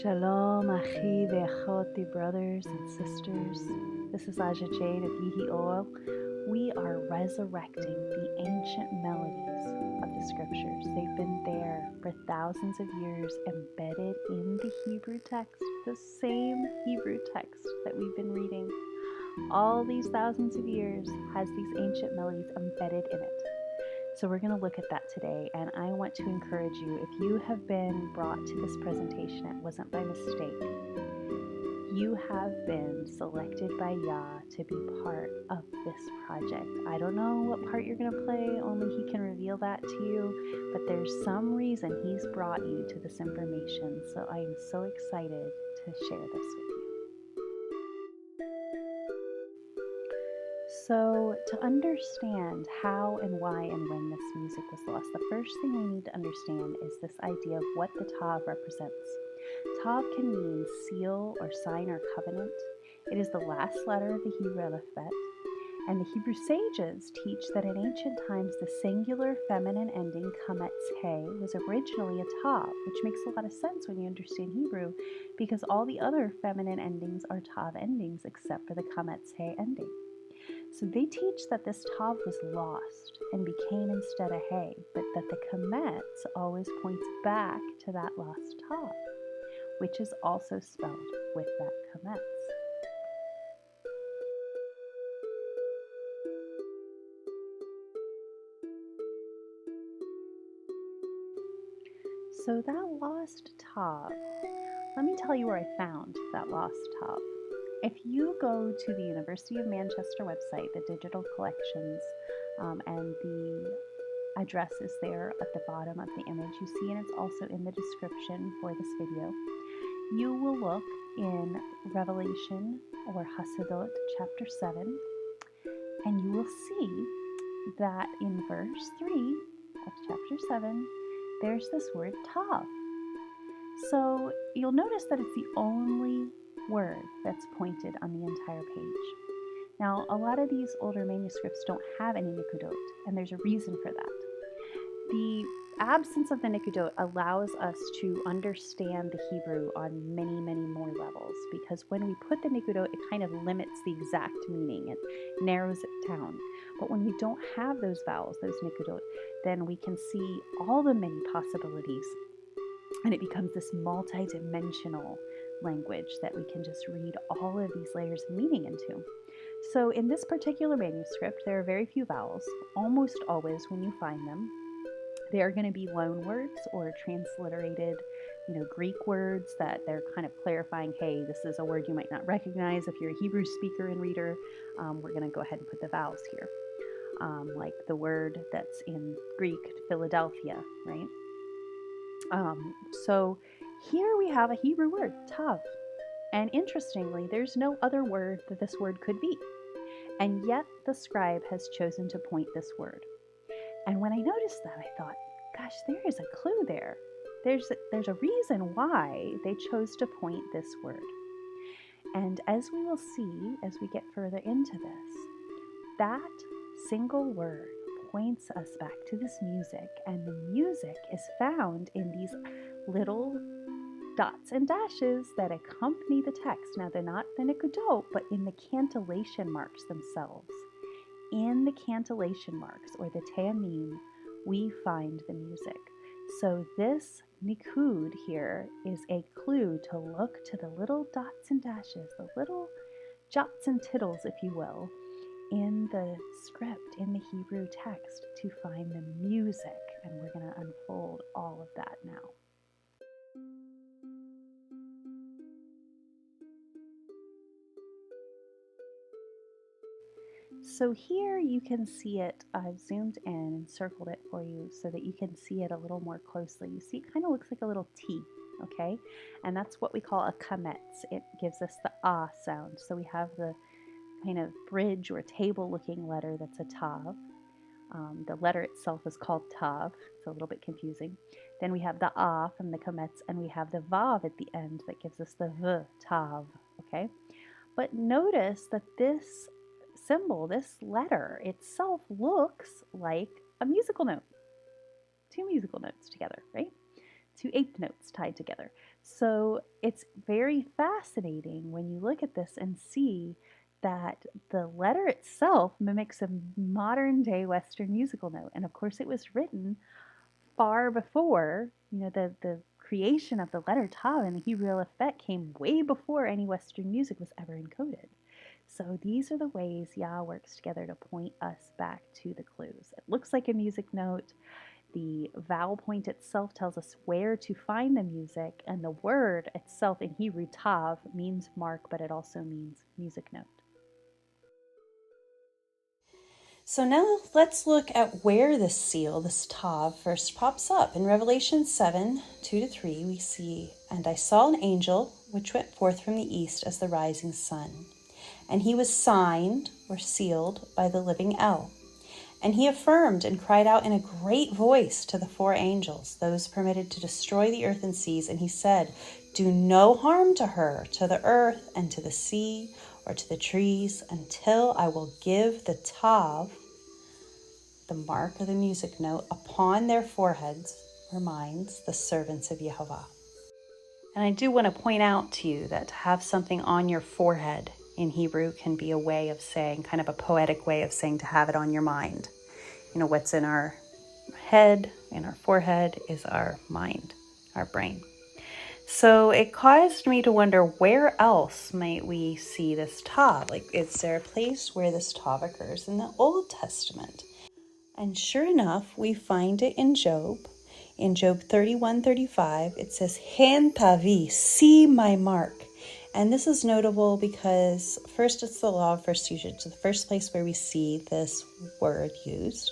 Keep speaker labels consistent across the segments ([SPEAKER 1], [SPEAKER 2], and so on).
[SPEAKER 1] Shalom, achi ve'achoti, brothers and sisters. This is Aja Jade of Yihi Oil. We are resurrecting the ancient melodies of the scriptures. They've been there for thousands of years, embedded in the Hebrew text, the same Hebrew text that we've been reading. All these thousands of years has these ancient melodies embedded in it. So we're going to look at that today, and I want to encourage you, if you have been brought to this presentation, it wasn't by mistake. You have been selected by Yah to be part of this project. I don't know what part you're going to play, only He can reveal that to you, but there's some reason He's brought you to this information, so I am so excited to share this with you. So to understand how and why and when this music was lost, the first thing we need to understand is this idea of what the Tav represents. Tav can mean seal or sign or covenant. It is the last letter of the Hebrew alphabet. And the Hebrew sages teach that in ancient times the singular feminine ending cHayim was originally a Tav, which makes a lot of sense when you understand Hebrew, because all the other feminine endings are Tav endings except for the cHayim ending. So they teach that this Tav was lost and became instead a Hey, but that the Kemetz always points back to that lost Tav, which is also spelled with that Kemetz. So that lost Tav, let me tell you where I found that lost Tav. If you go to the University of Manchester website, the digital collections, and the address is there at the bottom of the image you see, and it's also in the description for this video, you will look in Revelation or Hasidot chapter 7, and you will see that in verse 3 of chapter 7, there's this word Tav. So you'll notice that it's the only word that's pointed on the entire page. Now, a lot of these older manuscripts don't have any nikudot, and there's a reason for that. The absence of the nikudot allows us to understand the Hebrew on many, many more levels, because when we put the nikudot, it kind of limits the exact meaning, it narrows it down. But when we don't have those vowels, those nikudot, then we can see all the many possibilities, and it becomes this multi-dimensional language that we can just read all of these layers of meaning into. So in this particular manuscript, there are very few vowels. Almost always when you find them, they are going to be loan words or transliterated, Greek words that they're kind of clarifying, hey, this is a word you might not recognize if you're a Hebrew speaker and reader. We're going to go ahead and put the vowels here. Like the word that's in Greek, Philadelphia, right? So here we have a Hebrew word, Tav. And interestingly, there's no other word that this word could be. And yet the scribe has chosen to point this word. And when I noticed that, I thought, gosh, there is a clue there. There's a reason why they chose to point this word. And as we will see as we get further into this, that single word points us back to this music, and the music is found in these little dots and dashes that accompany the text. Now, they're not the nikudot, but in the cantillation marks themselves. In the cantillation marks, or the te'amim, we find the music. So this nikud here is a clue to look to the little dots and dashes, the little jots and tittles, if you will, in the script, in the Hebrew text, to find the music. And we're going to unfold all of that now. So here you can see it. I've zoomed in and circled it for you so that you can see it a little more closely. You see, it kind of looks like a little T, okay? And that's what we call a kemetz. It gives us the ah sound. So we have the kind of bridge or table looking letter that's a Tav. The letter itself is called Tav. It's a little bit confusing. Then we have the ah from the kemetz, and we have the vav at the end that gives us the v, Tav, okay? But notice that this symbol, this letter itself, looks like a musical note. Two musical notes together, right? Two eighth notes tied together. So it's very fascinating when you look at this and see that the letter itself mimics a modern day Western musical note. And of course, it was written far before, the creation of the letter Tav in the Hebrew alphabet came way before any Western music was ever encoded. So these are the ways Yah works together to point us back to the clues. It looks like a music note. The vowel point itself tells us where to find the music, and the word itself in Hebrew, Tav, means mark, but it also means music note.
[SPEAKER 2] So now let's look at where this seal, this Tav, first pops up. In Revelation 7, 2-3, we see, "And I saw an angel which went forth from the east as the rising sun. And he was signed," or sealed, "by the living El. And he affirmed and cried out in a great voice to the four angels, those permitted to destroy the earth and seas. And he said, Do no harm to her, to the earth and to the sea, or to the trees, until I will give the Tav," the mark of the music note, "upon their foreheads," or minds, "the servants of Yehovah." And I do want to point out to you that to have something on your forehead in Hebrew can be a way of saying, kind of a poetic way of saying to have it on your mind. What's in our head, in our forehead, is our mind, our brain. So it caused me to wonder, where else might we see this Tav? Is there a place where this Tav occurs in the Old Testament? And sure enough, we find it in Job. In Job 31:35, it says, "Han tavi, see my mark." And this is notable because first it's the law of first usage, the first place where we see this word used.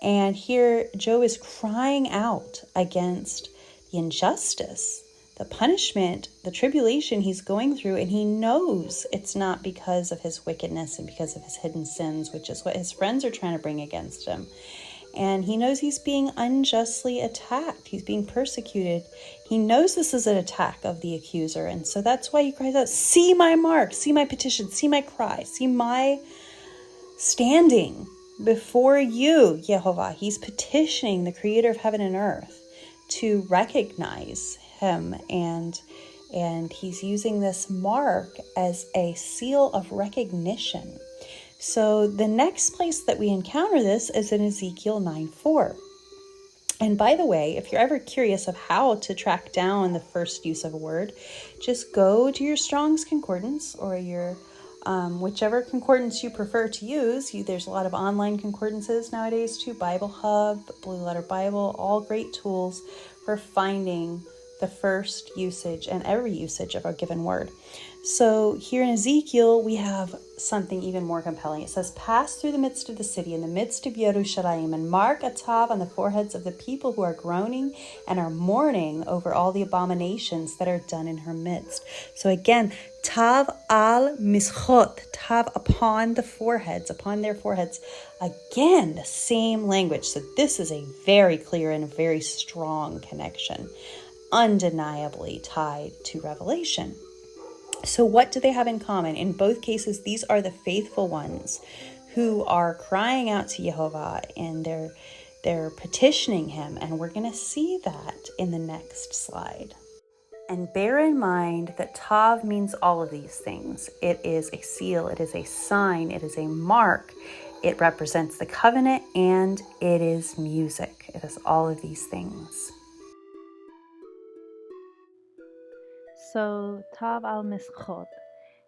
[SPEAKER 2] And here Job is crying out against the injustice, the punishment, the tribulation he's going through, and he knows it's not because of his wickedness and because of his hidden sins, which is what his friends are trying to bring against him. And he knows he's being unjustly attacked. He's being persecuted. He knows this is an attack of the accuser. And so that's why he cries out, "See my mark, see my petition, see my cry, see my standing before you, Yehovah." He's petitioning the creator of heaven and earth to recognize him. And he's using this mark as a seal of recognition. So the next place that we encounter this is in Ezekiel 9:4. And by the way, if you're ever curious of how to track down the first use of a word, just go to your Strong's Concordance or your whichever concordance you prefer to use. There's a lot of online concordances nowadays too, Bible Hub, Blue Letter Bible, all great tools for finding the first usage and every usage of a given word. So here in Ezekiel, we have something even more compelling. It says, "Pass through the midst of the city, in the midst of Yerushalayim, and mark a tav on the foreheads of the people who are groaning and are mourning over all the abominations that are done in her midst." So again, tav al mischot, tav upon the foreheads, upon their foreheads. Again, the same language. So this is a very clear and a very strong connection, undeniably tied to Revelation. So what do they have in common? In both cases, these are the faithful ones who are crying out to Yehovah, and they're petitioning him. And we're going to see that in the next slide. And bear in mind that Tav means all of these things. It is a seal, it is a sign, it is a mark, it represents the covenant, and it is music. It is all of these things.
[SPEAKER 1] So, Tav al Mischot.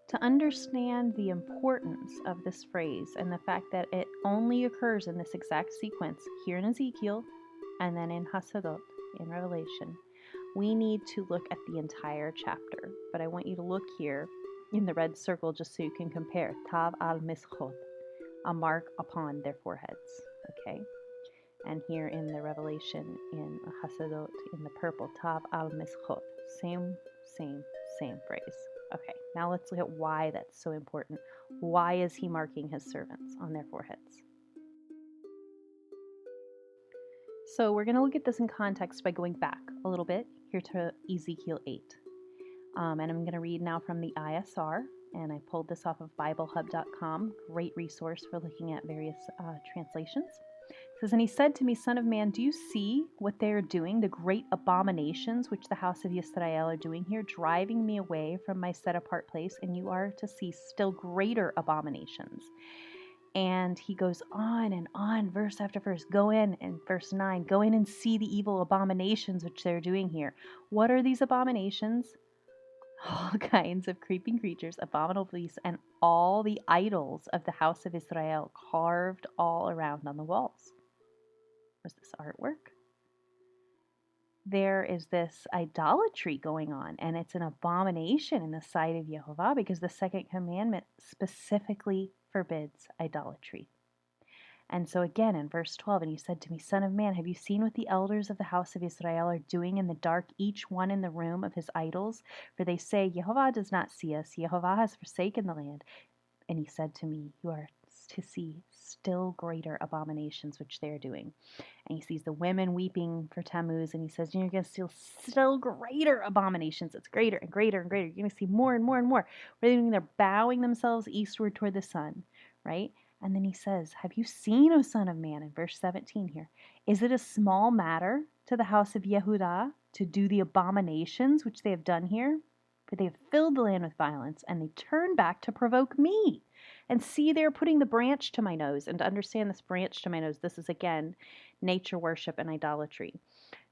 [SPEAKER 1] To understand the importance of this phrase and the fact that it only occurs in this exact sequence here in Ezekiel and then in Hasadot, in Revelation, we need to look at the entire chapter. But I want you to look here in the red circle just so you can compare. Tav al Mischot, a mark upon their foreheads. Okay? And here in the Revelation, in Hasadot, in the purple, Tav al Mischot. Same phrase. Okay, now let's look at why that's so important. Why is he marking his servants on their foreheads? So we're going to look at this in context by going back a little bit here to Ezekiel 8. And I'm going to read now from the ISR, and I pulled this off of BibleHub.com. Great resource for looking at various translations. It says, and he said to me, Son of man, do you see what they are doing, the great abominations which the house of Israel are doing here, driving me away from my set apart place, and you are to see still greater abominations. And he goes on and on, verse after verse. Go in verse 9, go in and see the evil abominations which they're doing here. What are these abominations? All kinds of creeping creatures, abominable beasts, and all the idols of the house of Israel carved all around on the walls. Was this artwork? There is this idolatry going on, and it's an abomination in the sight of Yehovah because the second commandment specifically forbids idolatry. And so again in verse 12, and he said to me, Son of man, have you seen what the elders of the house of Israel are doing in the dark, each one in the room of his idols? For they say, Yehovah does not see us, Yehovah has forsaken the land. And he said to me, you are to see still greater abominations which they are doing. And he sees the women weeping for Tammuz, and he says, you're going to see still greater abominations. It's greater and greater and greater. You're going to see more and more and more. What are they doing? They're bowing themselves eastward toward the sun, right? And then he says, have you seen, O Son of Man, in verse 17 here, is it a small matter to the house of Yehudah to do the abominations which they have done here? For they have filled the land with violence, and they turn back to provoke me. And see, they're putting the branch to my nose. And to understand this branch to my nose, this is again nature worship and idolatry.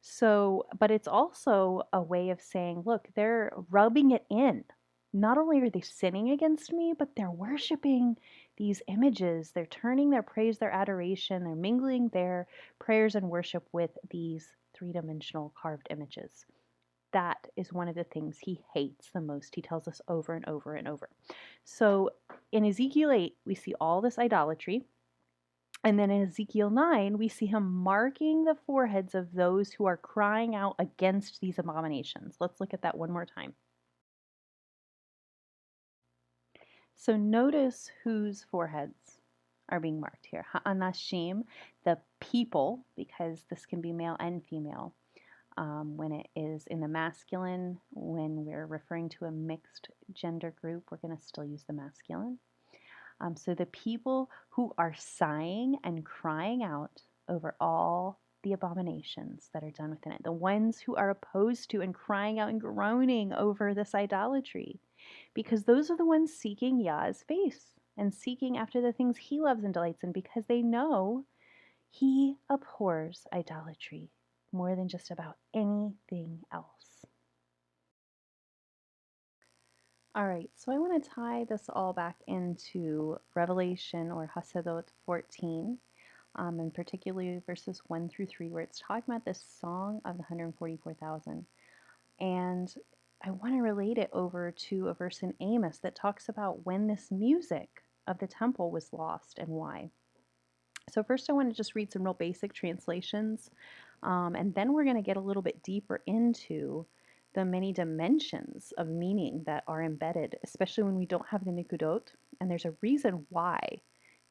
[SPEAKER 1] So, but it's also a way of saying, look, they're rubbing it in. Not only are they sinning against me, but they're worshiping these images. They're turning their praise, their adoration, they're mingling their prayers and worship with these three-dimensional carved images. That is one of the things he hates the most. He tells us over and over and over. So in Ezekiel 8, we see all this idolatry. And then in Ezekiel 9, we see him marking the foreheads of those who are crying out against these abominations. Let's look at that one more time. So notice whose foreheads are being marked here. Ha'anashim, the people, because this can be male and female. When it is in the masculine, when we're referring to a mixed gender group, we're going to still use the masculine. So the people who are sighing and crying out over all the abominations that are done within it, the ones who are opposed to and crying out and groaning over this idolatry, because those are the ones seeking Yah's face and seeking after the things he loves and delights in, because they know he abhors idolatry more than just about anything else. All right, so I want to tie this all back into Revelation or Hasedot 14, and particularly verses 1 through 3, where it's talking about this song of the 144,000. And I want to relate it over to a verse in Amos that talks about when this music of the temple was lost and why. So first I want to just read some real basic translations, and then we're going to get a little bit deeper into the many dimensions of meaning that are embedded, especially when we don't have the Nikudot. And there's a reason why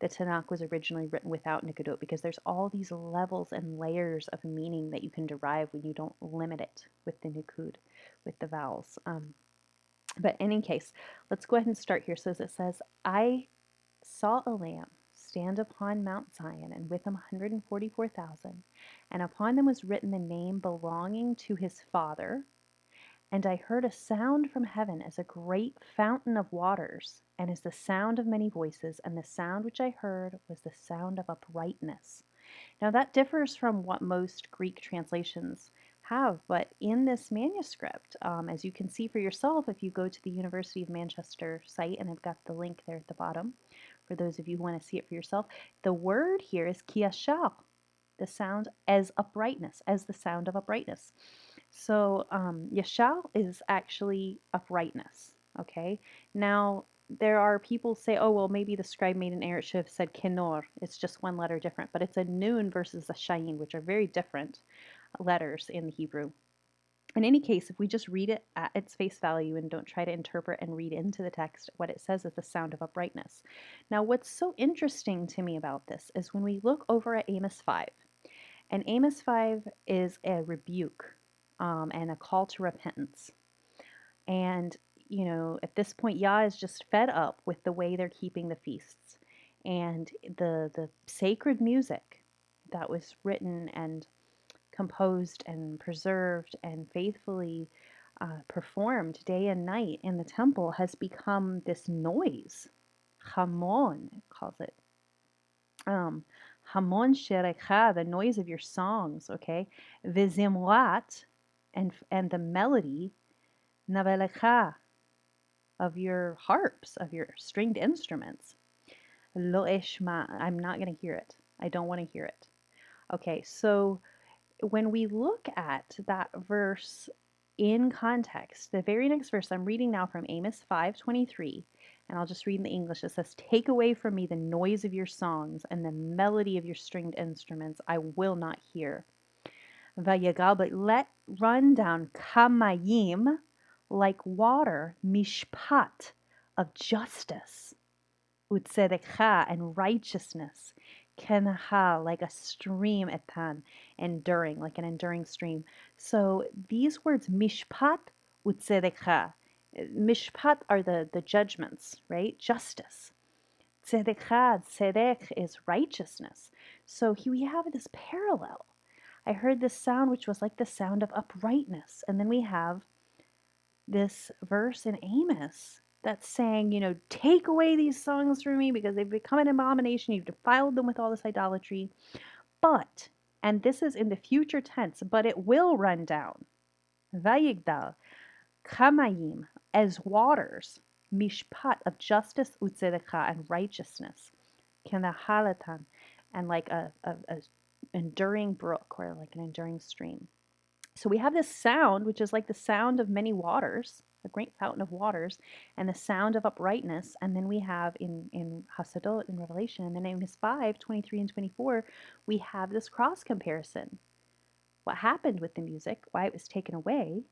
[SPEAKER 1] the Tanakh was originally written without Nikudot, because there's all these levels and layers of meaning that you can derive when you don't limit it with the Nikud, with the vowels. But in any case, let's go ahead and start here. So as it says, I saw a lamb stand upon Mount Zion, and with him 144,000, and upon them was written the name belonging to his Father. And I heard a sound from heaven as a great fountain of waters, and as the sound of many voices, and the sound which I heard was the sound of uprightness. Now that differs from what most Greek translations have, but in this manuscript, as you can see for yourself if you go to the University of Manchester site, and I've got the link there at the bottom for those of you who want to see it for yourself, the word here is kiyashal, the sound as uprightness, as the sound of uprightness. So yashal is actually uprightness, okay? Now, there are people say, oh, well, maybe the scribe made an error. It should have said kinor. It's just one letter different, but it's a nun versus a shayin, which are very different letters in the Hebrew. In any case, if we just read it at its face value and don't try to interpret and read into the text, what it says is the sound of uprightness. Now, what's so interesting to me about this is when we look over at Amos 5, and Amos 5 is a rebuke and a call to repentance. And, you know, at this point, Yah is just fed up with the way they're keeping the feasts. And the sacred music that was written and composed and preserved and faithfully performed day and night in the temple has become this noise. Hamon calls it. Hamon sherecha, the noise of your songs, okay? Vizimlat, and the melody, navelecha, of your harps, of your stringed instruments. Lo eshma, I'm not going to hear it. I don't want to hear it. Okay, so when we look at that verse in context, the very next verse I'm reading now from Amos 5:23, and I'll just read in the English. It says, "Take away from me the noise of your songs and the melody of your stringed instruments. I will not hear." Vayagal, but let run down kamayim, like water, mishpat, of justice, utzedekah, and righteousness, kenaha, like a stream, etan, enduring, like an enduring stream. So these words, mishpat, utzedekah, mishpat are the judgments, right? Justice. Tzedekah, tzedek is righteousness. So here we have this parallel. I heard this sound, which was like the sound of uprightness. And then we have this verse in Amos that's saying, take away these songs from me because they've become an abomination. You've defiled them with all this idolatry. But, and this is in the future tense, but it will run down. Vayigdal, kamayim, as waters, mishpat, of justice, utzedekah, and righteousness, kenahalatan, and like a enduring brook or like an enduring stream. So we have this sound, which is like the sound of many waters, a great fountain of waters, and the sound of uprightness. And then we have in Hasadot, in Revelation, and then in Amos 5:23 and 24, we have this cross comparison. What happened with the music, why it was taken away,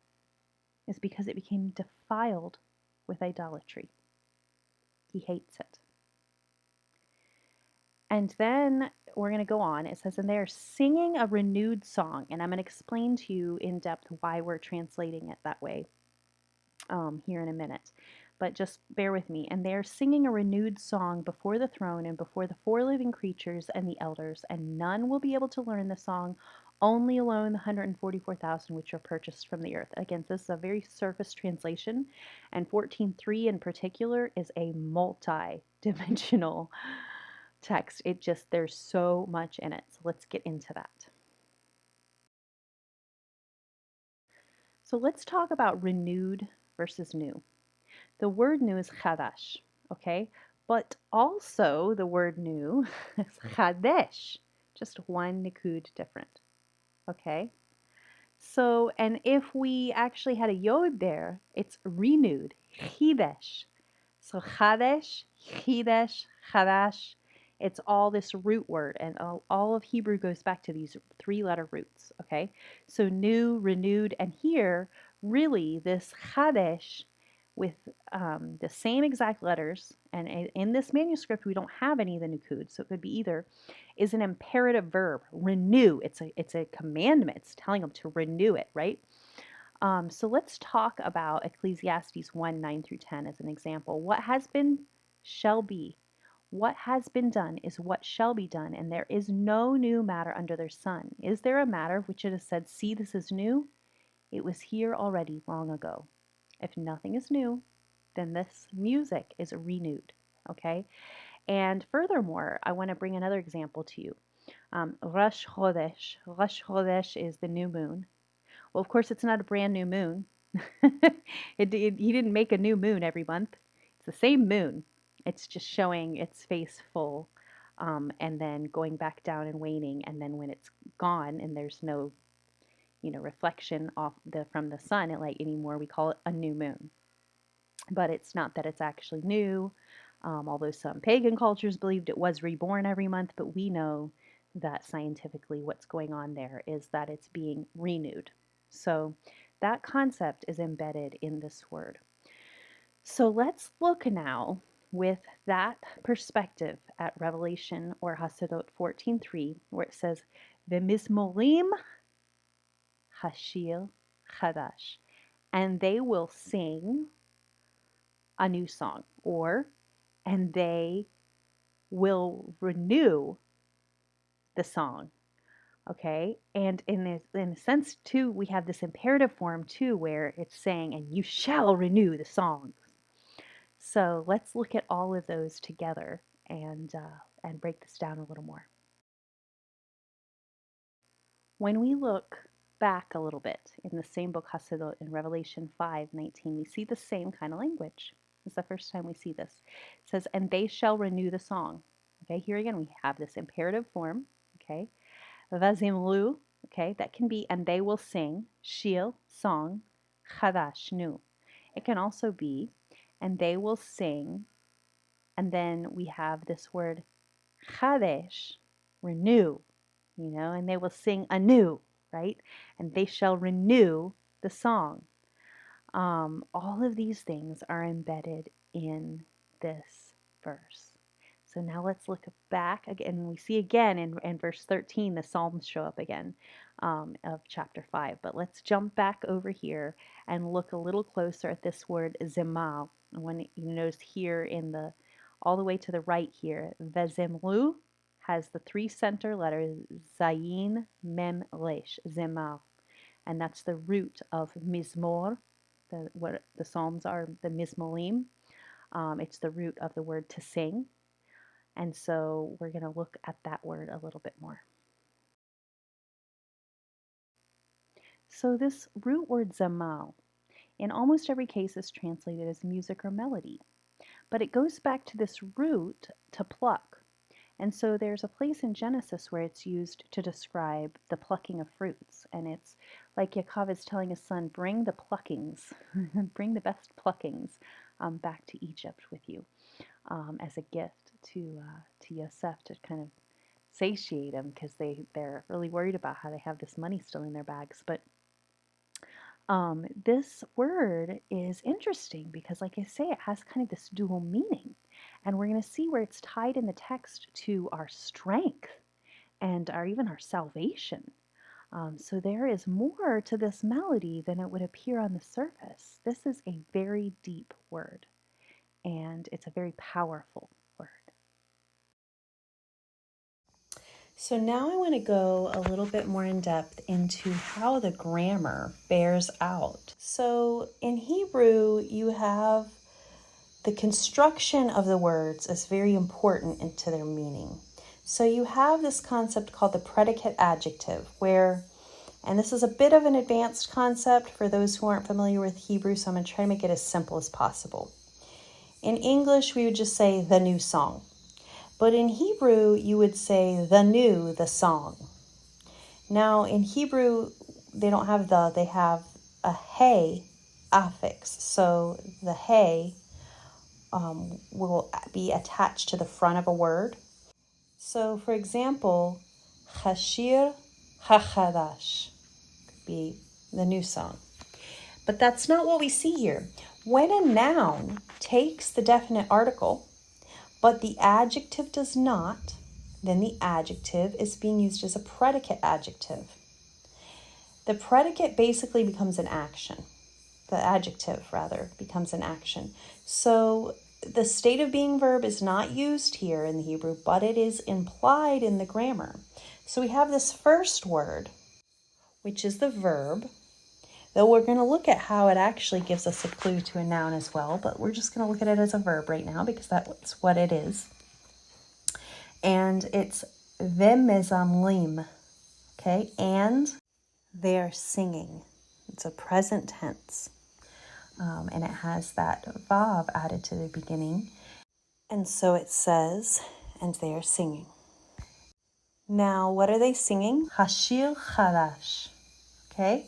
[SPEAKER 1] is because it became defiled with idolatry. He hates it. And then we're going to go on. It says, and they are singing a renewed song. And I'm going to explain to you in depth why we're translating it that way here in a minute. But just bear with me. And they are singing a renewed song before the throne and before the four living creatures and the elders. And none will be able to learn the song, only alone the 144,000 which are purchased from the earth. Again, this is a very surface translation. And 14:3 in particular is a multi-dimensional text. There's so much in it. So let's get into that. So let's talk about renewed versus new. The word new is chadash, okay? But also the word new is chadesh, just one nikud different, okay? So, and if we actually had a yod there, it's renewed, chidesh. So chadesh, chidesh, chadash, it's all this root word, and all of Hebrew goes back to these three-letter roots, okay? So new, renewed, and here, really, this chadesh with the same exact letters, and in this manuscript, we don't have any of the nukud, so it could be either, is an imperative verb, renew. It's a commandment. It's telling them to renew it, right? So let's talk about Ecclesiastes 1:9 through 10 as an example. What has been shall be. What has been done is what shall be done, and there is no new matter under the sun. Is there a matter of which it is said, see, this is new? It was here already long ago. If nothing is new, then this music is renewed, okay? And furthermore, I want to bring another example to you. Rosh Chodesh. Rosh Chodesh is the new moon. Well, of course, it's not a brand new moon. He didn't make a new moon every month. It's the same moon. It's just showing its face full, and then going back down and waning. And then when it's gone and there's no, reflection from the sun at light anymore, we call it a new moon. But it's not that it's actually new, although some pagan cultures believed it was reborn every month. But we know that scientifically what's going on there is that it's being renewed. So that concept is embedded in this word. So let's look now with that perspective at Revelation or Hasadot 14:3, where it says, Mizmorim hashir chadash, and they will sing a new song, and they will renew the song. Okay, and in a sense too, we have this imperative form too, where it's saying, "And you shall renew the songs." So let's look at all of those together and break this down a little more. When we look back a little bit in the same book Hasidut in Revelation 5:19, we see the same kind of language. It's the first time we see this. It says, "And they shall renew the song." Okay, here again we have this imperative form. Okay, vazimlu. Okay, that can be, and they will sing, shil, song, chadash, new. It can also be, and they will sing, and then we have this word chadesh, renew, and they will sing anew, right? And they shall renew the song. All of these things are embedded in this verse. So now let's look back again. We see again in verse 13 the Psalms show up again of chapter 5. But let's jump back over here and look a little closer at this word zemal. When you notice here all the way to the right here, vezemlu has the three center letters zayin, mem, resh, zemal. And that's the root of mizmor, what the Psalms are, the Mizmorim. It's the root of the word to sing. And so we're going to look at that word a little bit more. So this root word zamal, in almost every case, is translated as music or melody. But it goes back to this root to pluck. And so there's a place in Genesis where it's used to describe the plucking of fruits. And it's like Yaakov is telling his son, bring the pluckings, bring the best pluckings back to Egypt with you as a gift to Yosef to kind of satiate him because they're really worried about how they have this money still in their bags. But this word is interesting because, like I say, it has kind of this dual meaning. And we're going to see where it's tied in the text to our strength and even our salvation. So there is more to this melody than it would appear on the surface. This is a very deep word, and it's a very powerful word.
[SPEAKER 2] So now I want to go a little bit more in depth into how the grammar bears out. So in Hebrew, you have the construction of the words is very important into their meaning. So you have this concept called the predicate adjective, where, and this is a bit of an advanced concept for those who aren't familiar with Hebrew, so I'm going to try to make it as simple as possible. In English, we would just say the new song. But in Hebrew, you would say the song. Now, in Hebrew, they don't have they have a hey affix. So the hey will be attached to the front of a word. So, for example, Chashir HaChadash could be the new song. But that's not what we see here. When a noun takes the definite article, but the adjective does not, then the adjective is being used as a predicate adjective. The predicate basically becomes an action. The adjective, rather, becomes an action. So the state of being verb is not used here in the Hebrew, but it is implied in the grammar. So we have this first word, which is the verb, though we're going to look at how it actually gives us a clue to a noun as well, but we're just going to look at it as a verb right now because that's what it is. And it's vemezamlim, okay? And they are singing. It's a present tense. And it has that vav added to the beginning. And so it says, and they are singing. Now, what are they singing? Hashir Chadash, okay?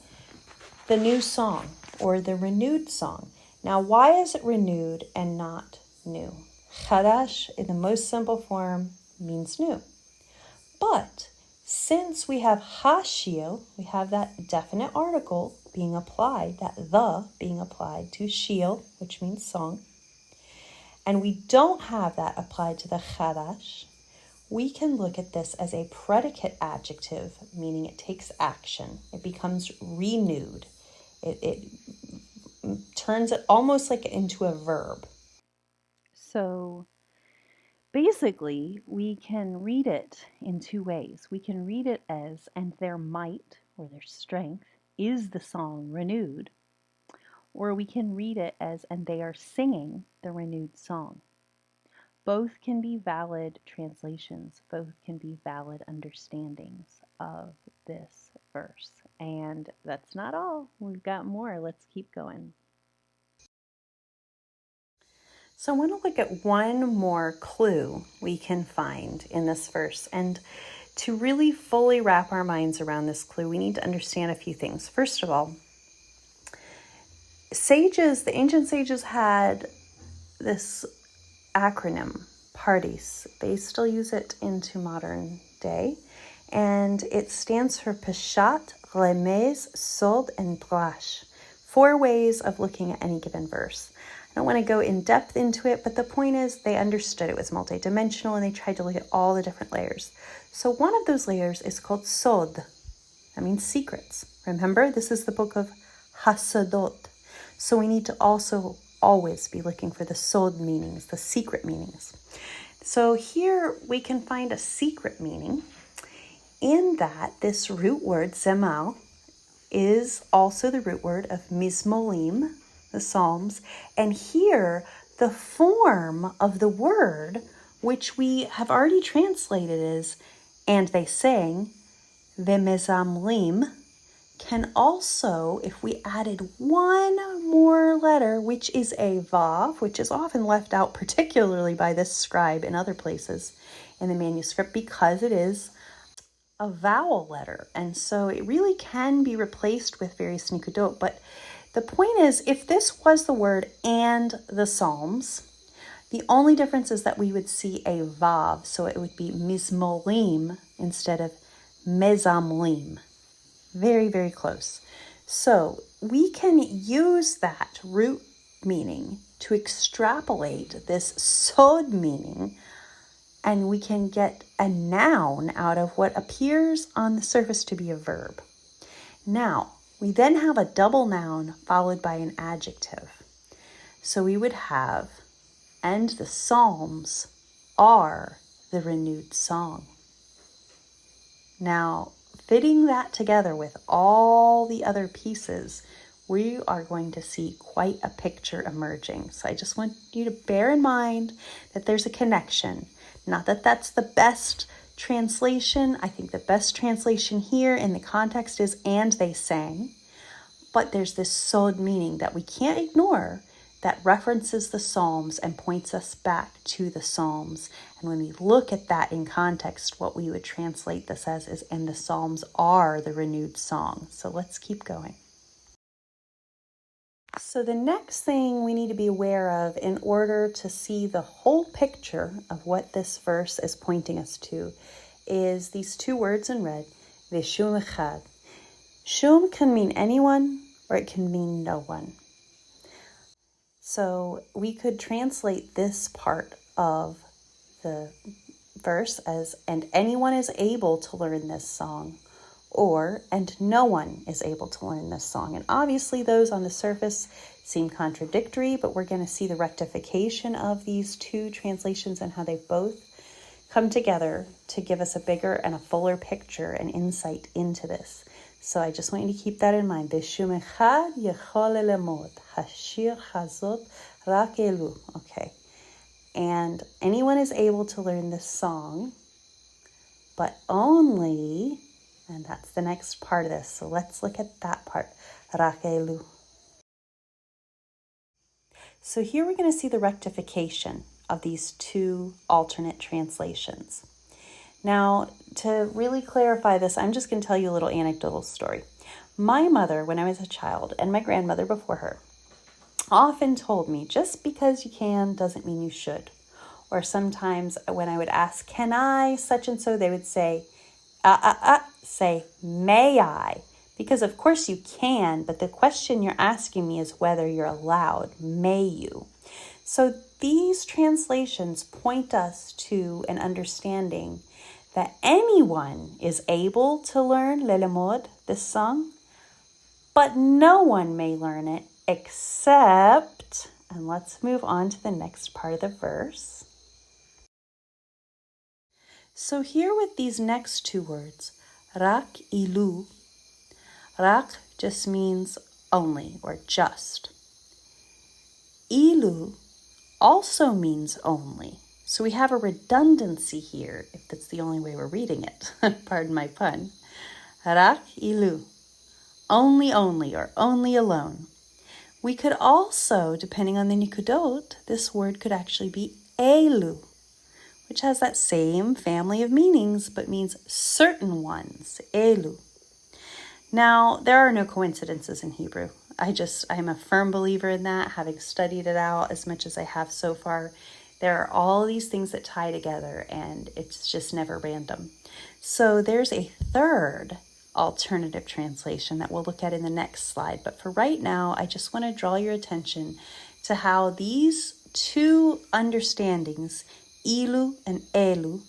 [SPEAKER 2] The new song or the renewed song. Now, why is it renewed and not new? Chadash, in the most simple form, means new. But since we have hashil, we have that definite article being applied, that the being applied to shil, which means song, and we don't have that applied to the chadash, we can look at this as a predicate adjective, meaning it takes action. It becomes renewed. It turns it almost like into a verb.
[SPEAKER 1] So Basically, we can read it in two ways. We can read it as, and their might or their strength is the song renewed, or we can read it as, and they are singing the renewed song. Both can be valid translations, both can be valid understandings of this verse. And that's not all. We've got more. Let's keep going.
[SPEAKER 2] So I want to look at one more clue we can find in this verse. And to really fully wrap our minds around this clue, we need to understand a few things. First of all, the ancient sages had this acronym, parties. They still use it into modern day. And it stands for Peshat, Remez, Sod, and Drash. 4 ways of looking at any given verse. I don't want to go in depth into it, but the point is they understood it was multidimensional and they tried to look at all the different layers. So one of those layers is called Sod. That means secrets. Remember, this is the book of Hasadot. So we need to also always be looking for the Sod meanings, the secret meanings. So here we can find a secret meaning in that this root word, Zemal, is also the root word of Mizmorim, the Psalms, and here the form of the word, which we have already translated as, and they sang, v'mezamlim, can also, if we added one more letter, which is a vav, which is often left out particularly by this scribe in other places in the manuscript because it is a vowel letter, and so it really can be replaced with various nikudot. But the point is, if this was the word and the Psalms, the only difference is that we would see a vav, so it would be mizmorim instead of mezamlim. Very, very close. So we can use that root meaning to extrapolate this sod meaning, and we can get a noun out of what appears on the surface to be a verb. Now, we then have a double noun followed by an adjective. So we would have, and the Psalms are the renewed song. Now, fitting that together with all the other pieces, we are going to see quite a picture emerging. So I just want you to bear in mind that there's a connection. Not that that's the best translation. I think the best translation here in the context is, and they sang. But there's this sod meaning that we can't ignore that references the Psalms and points us back to the Psalms. And when we look at that in context, what we would translate this as is, and the Psalms are the renewed song. So let's keep going. So the next thing we need to be aware of in order to see the whole picture of what this verse is pointing us to is these 2 words in red, v'shum echad. Shum can mean anyone or it can mean no one. So we could translate this part of the verse as, and anyone is able to learn this song, or, and no one is able to learn this song. And obviously those on the surface seem contradictory, but we're going to see the rectification of these 2 translations and how they both come together to give us a bigger and a fuller picture and insight into this. So I just want you to keep that in mind. B'shum echad yechol lemod, hashir chazot rak elu. Okay. And anyone is able to learn this song, but only, and that's the next part of this. So let's look at that part. Rak elu. So here we're going to see the rectification of these 2 alternate translations. Now, to really clarify this, I'm just going to tell you a little anecdotal story. My mother, when I was a child, and my grandmother before her, often told me, just because you can doesn't mean you should. Or sometimes when I would ask, can I such and so, they would say, say, may I? Because of course you can, but the question you're asking me is whether you're allowed. May you? So these translations point us to an understanding that anyone is able to learn lelemod, this song, but no one may learn it except, and let's move on to the next part of the verse, So here with these next two words, rak ilu, rak just means only or just. Ilu also means only. So we have a redundancy here, if that's the only way we're reading it. Pardon my pun. Rak ilu, only, or only alone. We could also, depending on the nikudot, this word could actually be elu, which has that same family of meanings, but means certain ones, elu. Now, there are no coincidences in Hebrew. I'm a firm believer in that, having studied it out as much as I have so far. There are all these things that tie together, and it's just never random. So there's a third alternative translation that we'll look at in the next slide. But for right now, I just want to draw your attention to how these two understandings, ilu and elu,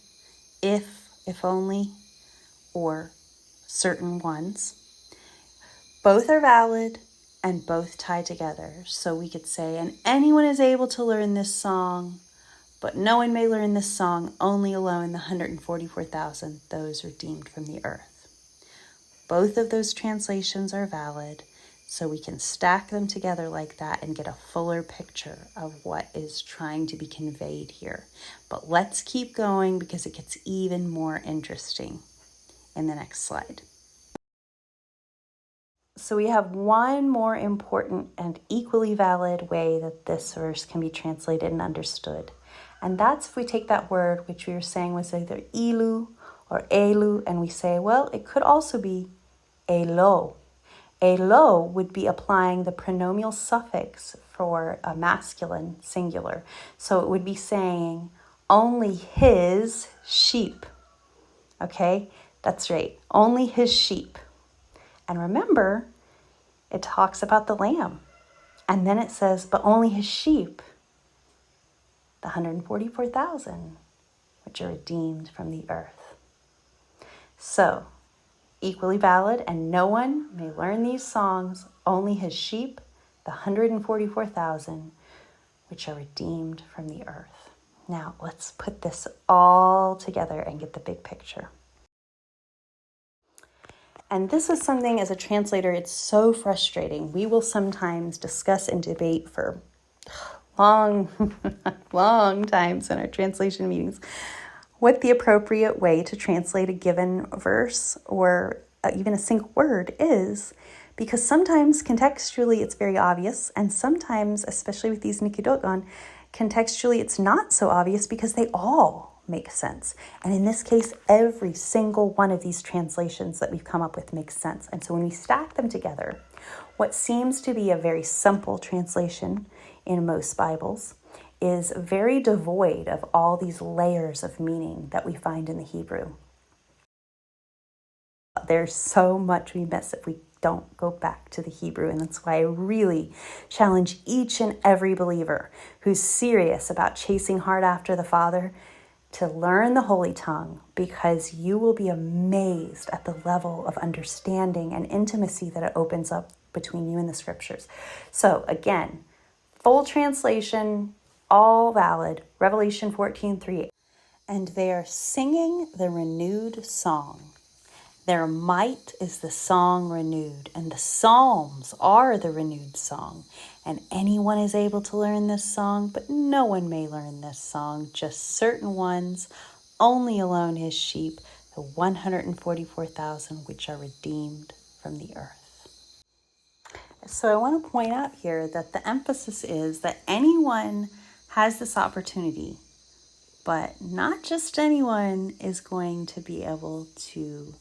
[SPEAKER 2] if only, or certain ones, both are valid and both tie together. So we could say, and anyone is able to learn this song, but no one may learn this song, only alone the 144,000, those redeemed from the earth. Both of those translations are valid, so we can stack them together like that and get a fuller picture of what is trying to be conveyed here. But let's keep going because it gets even more interesting in the next slide. So we have one more important and equally valid way that this verse can be translated and understood. And that's if we take that word, which we were saying was either ilu or elu, and we say, well, it could also be elo. Elo would be applying the pronominal suffix for a masculine singular. So it would be saying only his sheep. Okay, that's right. Only his sheep. And remember, it talks about the lamb. And then it says, but only his sheep, the 144,000, which are redeemed from the earth. So, equally valid, and no one may learn these songs, only his sheep, the 144,000, which are redeemed from the earth. Now, let's put this all together and get the big picture. And this is something, as a translator, it's so frustrating. We will sometimes discuss and debate for long times in our translation meetings what the appropriate way to translate a given verse or even a single word is, because sometimes contextually it's very obvious, and sometimes, especially with these nikudot, contextually it's not so obvious because they all make sense. And in this case, every single one of these translations that we've come up with makes sense. And so when we stack them together, what seems to be a very simple translation in most Bibles is very devoid of all these layers of meaning that we find in the Hebrew. There's so much we miss if we don't go back to the Hebrew, and that's why I really challenge each and every believer who's serious about chasing hard after the Father to learn the Holy Tongue, because you will be amazed at the level of understanding and intimacy that it opens up between you and the Scriptures. So again, full translation, all valid, Revelation 14:3. And they are singing the renewed song. Their might is the song renewed, and the Psalms are the renewed song. And anyone is able to learn this song, but no one may learn this song, just certain ones, only alone his sheep, the 144,000 which are redeemed from the earth. So I want to point out here that the emphasis is that anyone has this opportunity, but not just anyone is going to be able to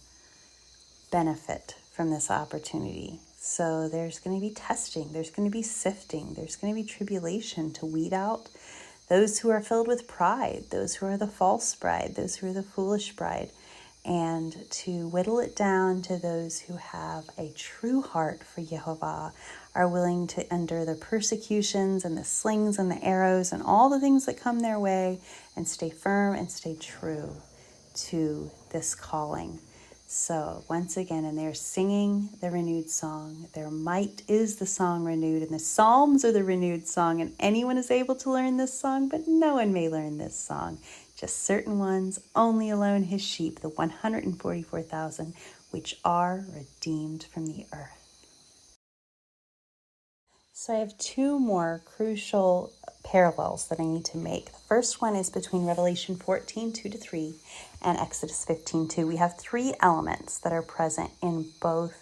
[SPEAKER 2] benefit from this opportunity. So there's going to be testing, there's going to be sifting, there's going to be tribulation to weed out those who are filled with pride, those who are the false bride, those who are the foolish bride, and to whittle it down to those who have a true heart for Yehovah, are willing to endure the persecutions and the slings and the arrows and all the things that come their way and stay firm and stay true to this calling. So once again, and they're singing the renewed song. Their might is the song renewed, and the Psalms are the renewed song, and anyone is able to learn this song, but no one may learn this song, to certain ones, only alone his sheep, the 144,000, which are redeemed from the earth. So I have two more crucial parallels that I need to make. The first one is between Revelation 14, 2-3, and Exodus 15, 2. We have three elements that are present in both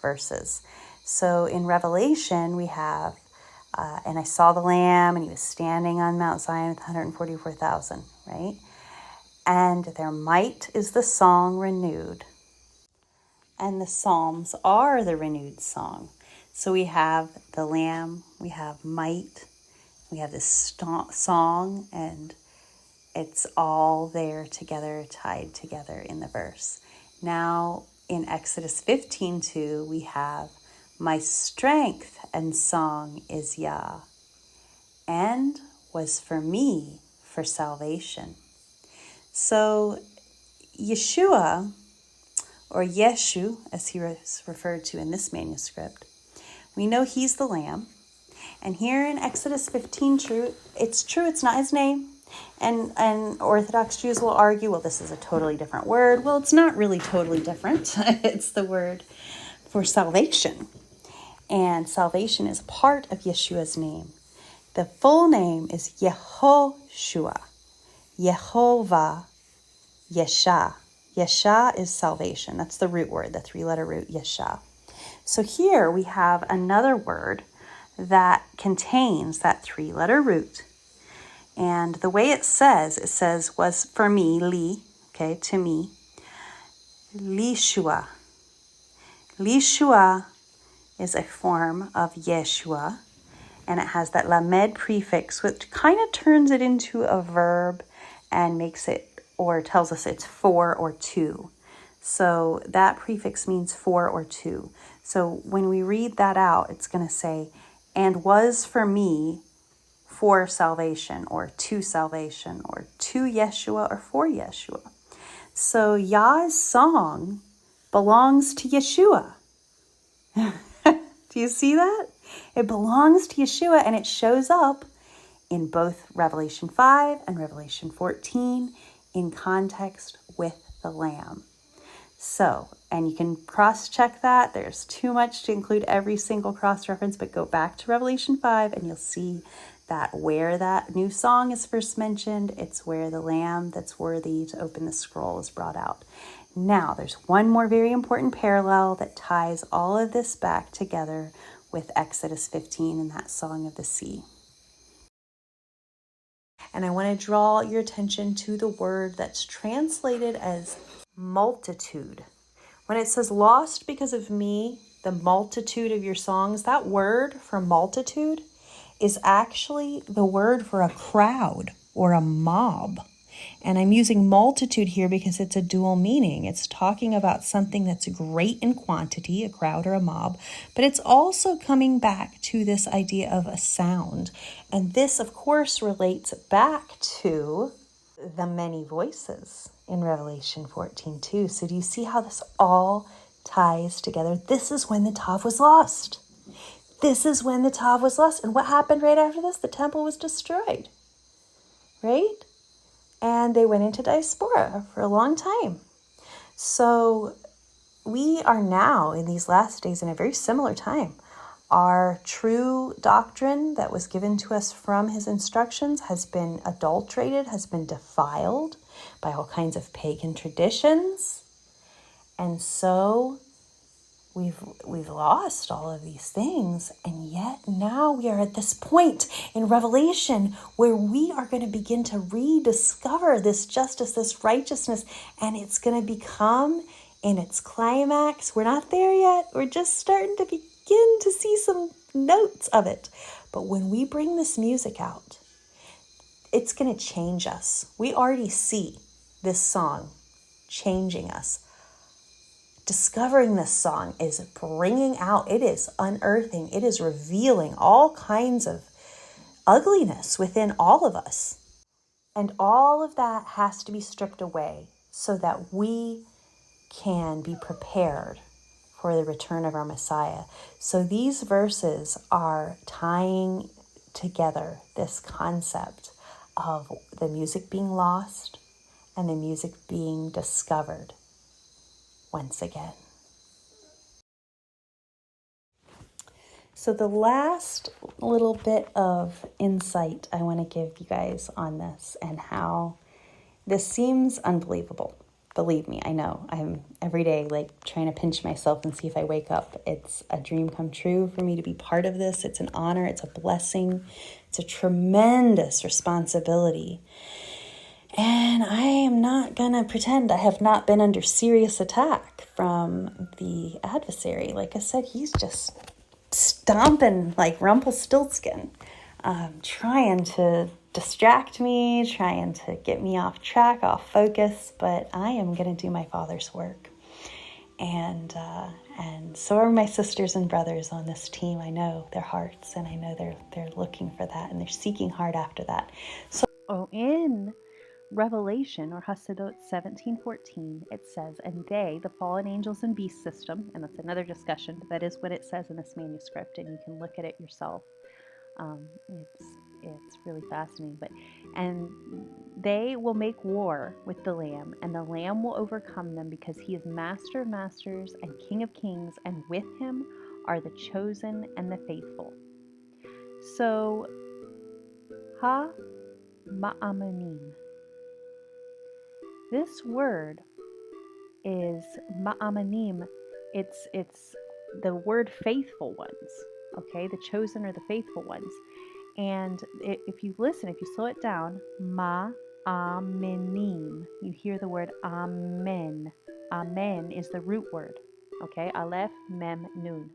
[SPEAKER 2] verses. So in Revelation, we have, and I saw the Lamb, and he was standing on Mount Zion with 144,000, right? And their might is the song renewed. And the Psalms are the renewed song. So we have the Lamb, we have might, we have this song, and it's all there together, tied together in the verse. Now in Exodus 15:2, we have my strength and song is Yah, and was for me for salvation. So Yeshua, or Yeshu, as he was referred to in this manuscript, we know he's the Lamb. And here in Exodus 15, it's true, it's not his name. And Orthodox Jews will argue, well, this is a totally different word. Well, it's not really totally different. It's the word for salvation. And salvation is part of Yeshua's name. The full name is Yehoshua, Yehovah, Yesha. Yesha is salvation. That's the root word, the three-letter root, Yesha. So here we have another word that contains that three-letter root. And the way it says was for me, li, okay, to me, Lishua. Lishua is a form of Yeshua, and it has that lamed prefix, which kind of turns it into a verb and makes it, or tells us it's for or to. So that prefix means for or to. So when we read that out, it's going to say, and was for me for salvation, or to Yeshua, or for Yeshua. So Yah's song belongs to Yeshua. Do you see that? It belongs to Yeshua, and it shows up in both Revelation 5 and Revelation 14 in context with the Lamb. So, and you can cross-check that. There's too much to include every single cross-reference, but go back to Revelation 5 and you'll see that where that new song is first mentioned, it's where the Lamb that's worthy to open the scroll is brought out. Now, there's one more very important parallel that ties all of this back together with Exodus 15 and that Song of the Sea. And I want to draw your attention to the word that's translated as multitude. When it says lost because of me, the multitude of your songs, that word for multitude is actually the word for a crowd or a mob. And I'm using multitude here because it's a dual meaning. It's talking about something that's great in quantity, a crowd or a mob, but it's also coming back to this idea of a sound. And this, of course, relates back to the many voices in Revelation 14:2. So do you see how this all ties together? This is when the Tav was lost. This is when the Tav was lost. And what happened right after this? The temple was destroyed, right? And they went into diaspora for a long time. So we are now in these last days in a very similar time. Our true doctrine that was given to us from his instructions has been adulterated, has been defiled by all kinds of pagan traditions. And so we've lost all of these things, and yet now we are at this point in Revelation where we are going to begin to rediscover this justice, this righteousness, and it's going to become in its climax. We're not there yet. We're just starting to begin to see some notes of it. But when we bring this music out, it's going to change us. We already see this song changing us. Discovering this song is bringing out, it is unearthing, it is revealing all kinds of ugliness within all of us. And all of that has to be stripped away so that we can be prepared for the return of our Messiah. So these verses are tying together this concept of the music being lost, and the music being discovered once again. So the last little bit of insight I want to give you guys on this and how this seems unbelievable. Believe me, I know. I'm every day like trying to pinch myself and see if I wake up. It's a dream come true for me to be part of this. It's an honor. It's a blessing. It's a tremendous responsibility. And I am not going to pretend I have not been under serious attack from the adversary. Like I said, he's just stomping like Rumpelstiltskin, trying to distract me, trying to get me off track, off focus, but I am going to do my Father's work. And so are my sisters and brothers on this team. I know their hearts, and I know they're looking for that, and they're seeking hard after that. So,
[SPEAKER 1] in Revelation, or Hasidot 17:14, it says, "And they, the fallen angels and beast system," and that's another discussion, but that is what it says in this manuscript, and you can look at it yourself. It's really fascinating. And they will make war with the Lamb, and the Lamb will overcome them, because he is Master of masters and King of kings, and with him are the chosen and the faithful. So, ha-ma'amanim. This word is ma'amanim. It's the word faithful ones, okay? The chosen are the faithful ones. And if you listen, if you slow it down, ma'amenim, you hear the word amen. Amen is the root word, okay? Aleph, mem, nun.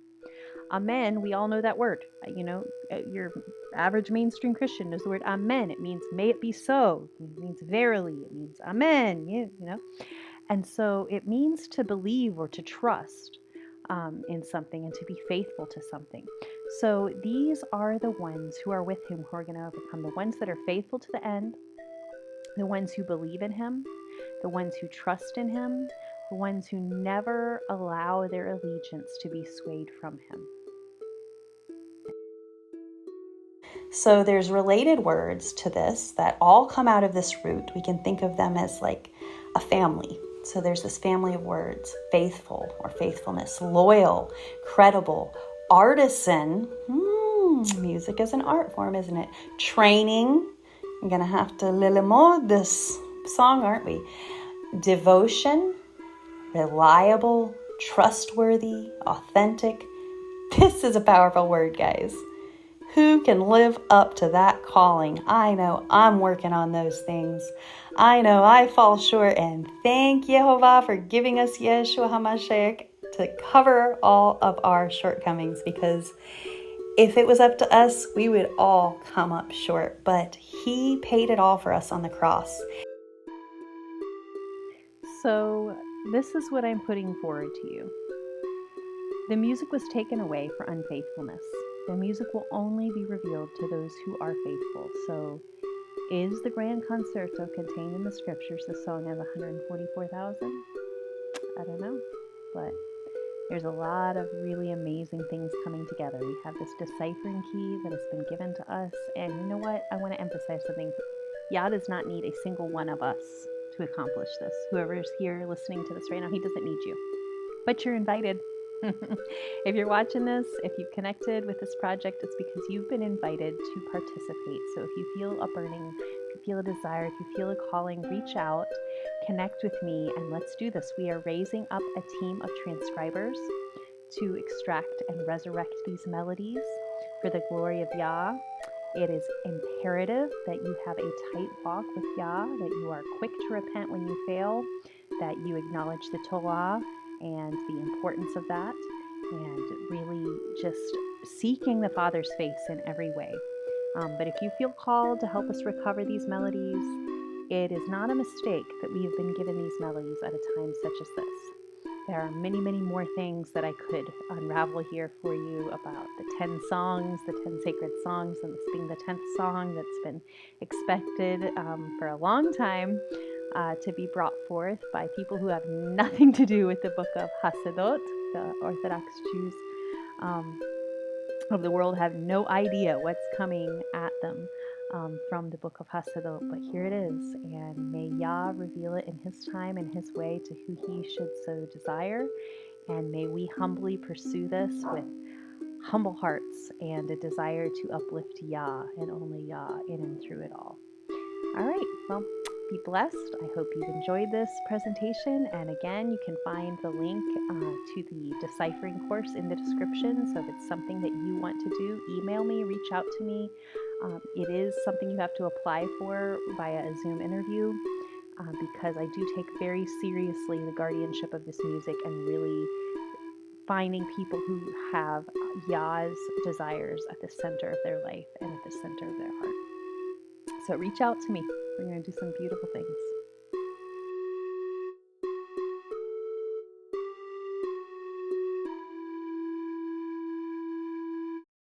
[SPEAKER 1] Amen, we all know that word. Your average mainstream Christian knows the word amen. It means may it be so. It means verily. It means amen, you know. And so it means to believe or to trust in something and to be faithful to something. So these are the ones who are with him who are going to overcome. The ones that are faithful to the end, the ones who believe in him, the ones who trust in him, the ones who never allow their allegiance to be swayed from him.
[SPEAKER 2] So there's related words to this that all come out of this root. We can think of them as like a family. So there's this family of words: faithful or faithfulness, loyal, credible, artisan. Music is an art form, isn't it? Training. I'm going to have to lilimod this song, aren't we? Devotion, reliable, trustworthy, authentic. This is a powerful word, guys. Who can live up to that calling? I know I'm working on those things. I know I fall short, and thank Yehovah for giving us Yeshua HaMashiach to cover all of our shortcomings, because if it was up to us, we would all come up short, but he paid it all for us on the cross.
[SPEAKER 1] So this is what I'm putting forward to you. The music was taken away for unfaithfulness. The music will only be revealed to those who are faithful. So is the grand concerto contained in the scriptures the song of 144,000? I don't know, but there's a lot of really amazing things coming together. We have this deciphering key that has been given to us, and you know what? I want to emphasize something. Yah does not need a single one of us to accomplish this. Whoever is here listening to this right now, he doesn't need you, but you're invited. If you're watching this, if you've connected with this project, it's because you've been invited to participate. So if you feel a burning, if you feel a desire, if you feel a calling, reach out, connect with me, and let's do this. We are raising up a team of transcribers to extract and resurrect these melodies for the glory of Yah. It is imperative that you have a tight walk with Yah, that you are quick to repent when you fail, that you acknowledge the Torah and the importance of that, and really just seeking the Father's face in every way. But if you feel called to help us recover these melodies, it is not a mistake that we have been given these melodies at a time such as this. There are many, many more things that I could unravel here for you about the 10 songs, the 10 sacred songs, and this being the 10th song that's been expected for a long time to be brought forth by people who have nothing to do with the book of Hasidot. The Orthodox Jews of the world have no idea what's coming at them. from the book of Hasidot, but here it is, and may Yah reveal it in His time and His way to who He should so desire, and may we humbly pursue this with humble hearts and a desire to uplift Yah and only Yah in and through it all. All right, well, be blessed. I hope you've enjoyed this presentation. And again, you can find the link to the deciphering course in the description. So if it's something that you want to do, email me, reach out to me. It is something you have to apply for via a Zoom interview because I do take very seriously the guardianship of this music and really finding people who have Yah's desires at the center of their life and at the center of their heart. So reach out to me. We're going to do some beautiful things.